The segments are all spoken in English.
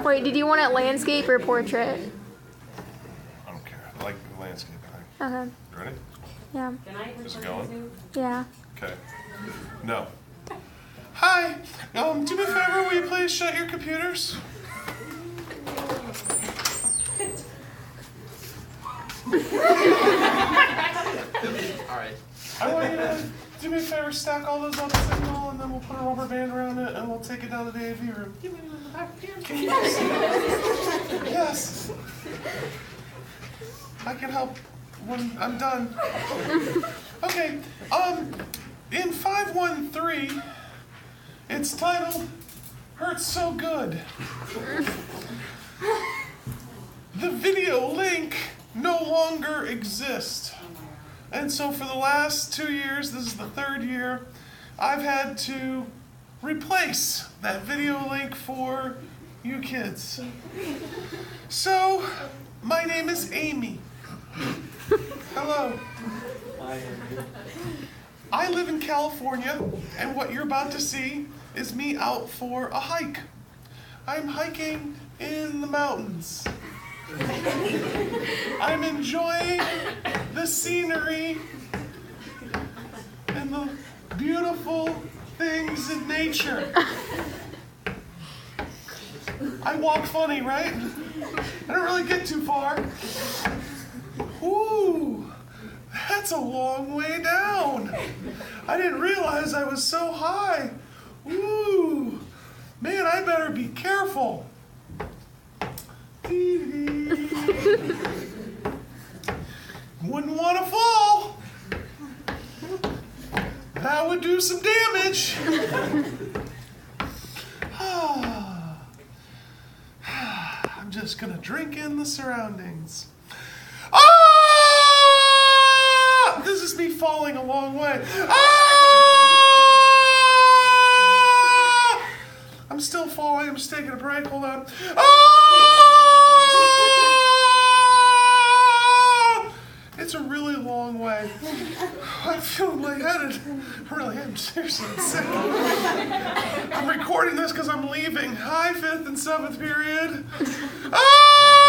Wait, did you want it landscape or portrait? I don't care. I like landscape. Okay. You ready? Yeah. Is it going? Yeah. Okay. No. Hi. Do me a favor. Will you please shut your computers? All right. I want you to do me a favor. Stack all those on the signal, and then we'll put a rubber band around it, and we'll take it down to the AV room. Yes. I can help when I'm done. Okay. In 513, it's titled "Hurts So Good." The video link no longer exists. And so for the last 2 years, this is the third year, I've had to replace that video link for you kids. So, my name is Amy. Hello. I live in California, and what you're about to see is me out for a hike. I'm hiking in the mountains. I'm enjoying the scenery and the beautiful things in nature. I walk funny, right? I don't really get too far. Ooh, that's a long way down. I didn't realize I was so high. Ooh, man, I better be careful. Wouldn't want to fall. That would do some damage. I'm just gonna drink in the surroundings. Ah! This is me falling a long way. Ah! I'm still falling. I'm just taking a break. Hold on. It's a really long way. I'm feeling lightheaded. I really am. Seriously, I'm sick. I'm recording this because I'm leaving. Hi, 5th and 7th period. Oh!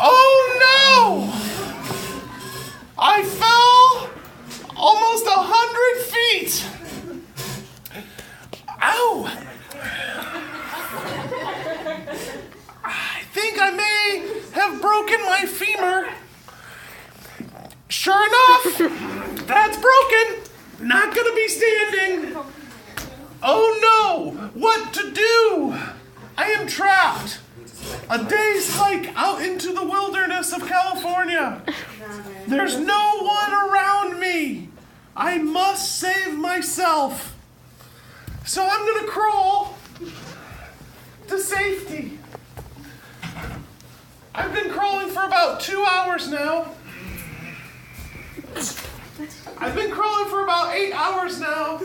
Oh no! I fell almost 100 feet. Ow! I think I may have broken my femur. Sure enough, that's broken. Not gonna be standing. Oh no, what to do? I am trapped. A day's hike out into the wilderness of California. There's no one around me. I must save myself. So I'm gonna crawl to safety. I've been crawling for about 2 hours now. I've been crawling for about 8 hours now.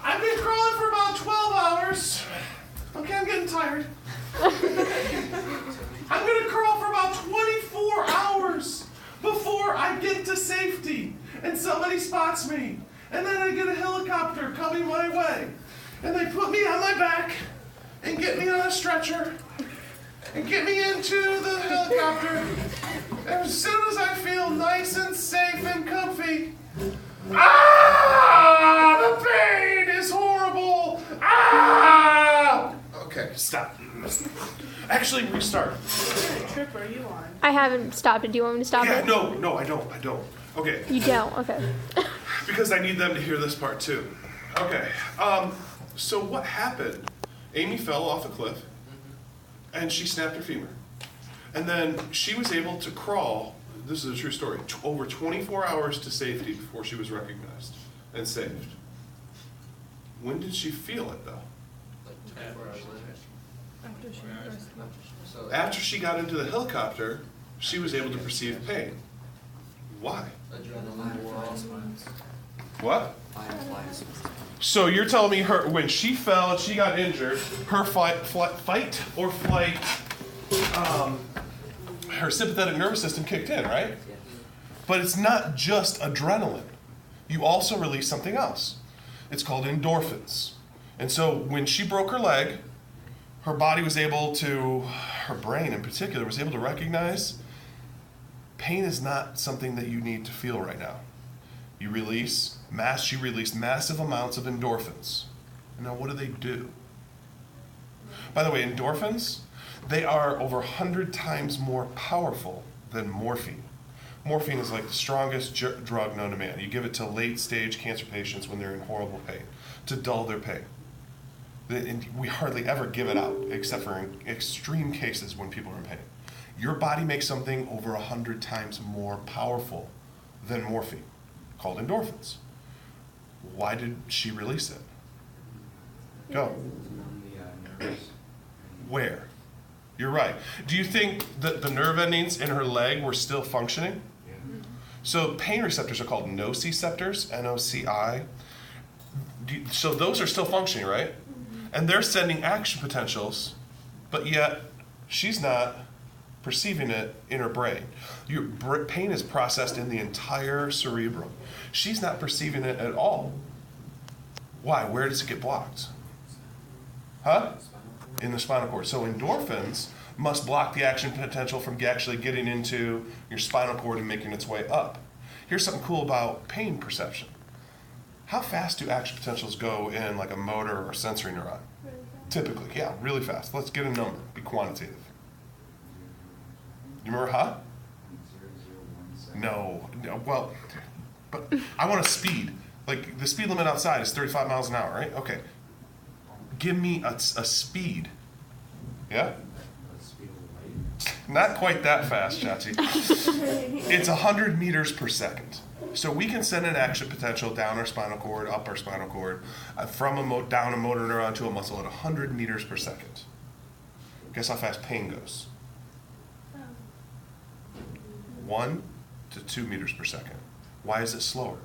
I've been crawling for about 12 hours. Okay, I'm getting tired. I'm gonna crawl for about 24 hours before I get to safety and somebody spots me. And then I get a helicopter coming my way. And they put me on my back and get me on a stretcher and get me into the helicopter. As soon as I feel nice and safe and comfy, the pain is horrible. Okay, stop. Actually, restart. What trip are you on? I haven't stopped it. Do you want me to stop Yeah, it? no, I don't. Okay. You don't? Okay. Because I need them to hear this part too. Okay. So what happened? Amy fell off a cliff, and she snapped her femur. And then she was able to crawl, this is a true story, over 24 hours to safety before she was recognized and saved. When did she feel it, though? Like 24 hours later. So After she got into the helicopter, she was able to perceive pain. Why? adrenaline walls. What? Fight or flight. So you're telling me when she fell and she got injured, her fight or flight, her sympathetic nervous system kicked in, right? But it's not just adrenaline. You also release something else. It's called endorphins. And so when she broke her leg, her body was able to, her brain in particular, was able to recognize pain is not something that you need to feel right now. She released massive amounts of endorphins. And now what do? By the way, endorphins, they are over 100 times more powerful than morphine. Morphine is like the strongest drug known to man. You give it to late-stage cancer patients when they're in horrible pain to dull their pain. And we hardly ever give it out, except for in extreme cases when people are in pain. Your body makes something over 100 times more powerful than morphine, called endorphins. Why did she release it? Go. Where? You're right. Do you think that the nerve endings in her leg were still functioning? Yeah. So pain receptors are called nociceptors, N-O-C-I. So those are still functioning, right? And they're sending action potentials, but yet she's not perceiving it in her brain. Your pain is processed in the entire cerebrum. She's not perceiving it at all. Why? Where does it get blocked? Huh? In the spinal cord. So endorphins must block the action potential from actually getting into your spinal cord and making its way up. Here's something cool about pain perception. How fast do action potentials go in like a motor or sensory neuron? Really fast. Typically, yeah, really fast. Let's get a number, be quantitative. You remember, huh? No, well, but I want a speed. Like the speed limit outside is 35 miles an hour, right? Okay. Give me a speed. Yeah? Not quite that fast, Chachi. It's 100 meters per second. So we can send an action potential down our spinal cord, up our spinal cord, from down a motor neuron to a muscle at 100 meters per second. Guess how fast pain goes? 1 to 2 meters per second. Why is it slower?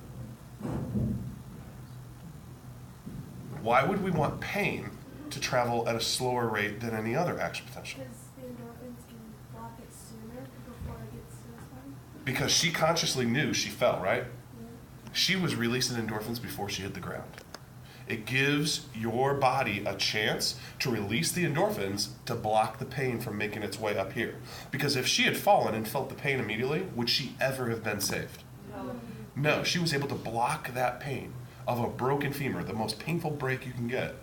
Why would we want pain to travel at a slower rate than any other action potential? Because the endorphins can block it sooner before it gets to the spine. Because she consciously knew she fell, right? Yeah. She was releasing endorphins before she hit the ground. It gives your body a chance to release the endorphins to block the pain from making its way up here. Because if she had fallen and felt the pain immediately, would she ever have been saved? No, she was able to block that pain of a broken femur, the most painful break you can get.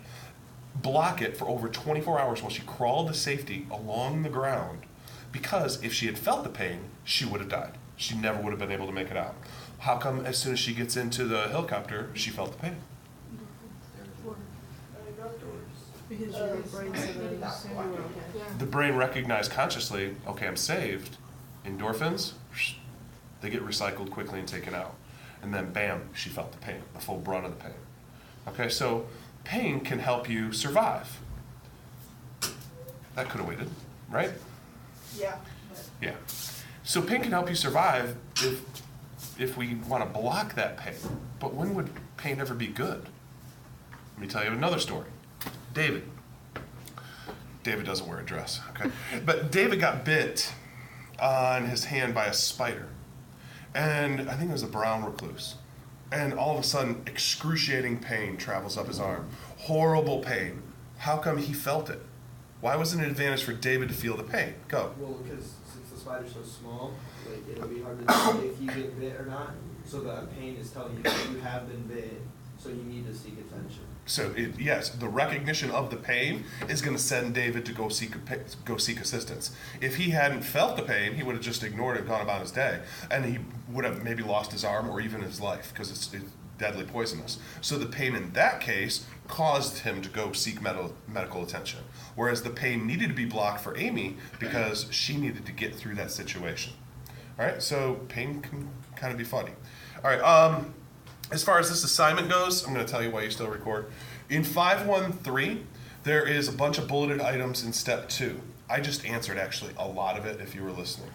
Block it for over 24 hours while she crawled to safety along the ground. Because if she had felt the pain, she would have died. She never would have been able to make it out. How come as soon as she gets into the helicopter, she felt the pain? Because your brain said that you assumed you were okay. The brain recognized consciously, okay, I'm saved. Endorphins, they get recycled quickly and taken out. And then bam, she felt the pain, the full brunt of the pain. Okay, so pain can help you survive. That could have waited, right? Yeah. Yeah. So pain can help you survive if we want to block that pain. But when would pain ever be good? Let me tell you another story. David. David doesn't wear a dress, okay? But David got bit on his hand by a spider. And I think it was a brown recluse. And all of a sudden, excruciating pain travels up his arm. Horrible pain. How come he felt it? Why was it an advantage for David to feel the pain? Go. Well, because since the spider's so small, like it'll be hard to tell if you get bit or not. So the pain is telling you that you have been bit, so you need to seek attention. So yes, the recognition of the pain is going to send David to go seek assistance. If he hadn't felt the pain, he would have just ignored it and gone about his day, and he would have maybe lost his arm or even his life because it's deadly poisonous. So the pain in that case caused him to go seek medical attention, whereas the pain needed to be blocked for Amy because she needed to get through that situation. All right, so pain can kind of be funny. All right. As far as this assignment goes, I'm going to tell you why you still record. In 513, there is a bunch of bulleted items in step 2. I just answered actually a lot of it if you were listening.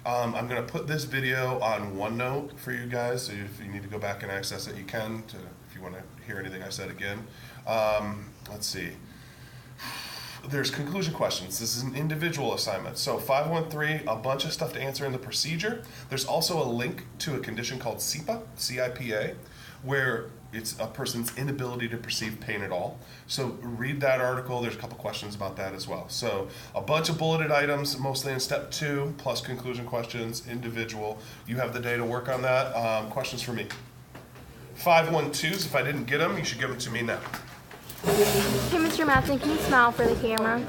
I'm going to put this video on OneNote for you guys, so if you need to go back and access it, you can, if you want to hear anything I said again. Let's see. There's conclusion questions. This is an individual assignment. So 513, a bunch of stuff to answer in the procedure. There's also a link to a condition called CIPA, C-I-P-A, where it's a person's inability to perceive pain at all. So read that article. There's a couple questions about that as well. So a bunch of bulleted items, mostly in step 2, plus conclusion questions, individual. You have the day to work on that. Questions for me? 512s, if I didn't get them, you should give them to me now. Hey, Mr. Matson, can you smile for the camera?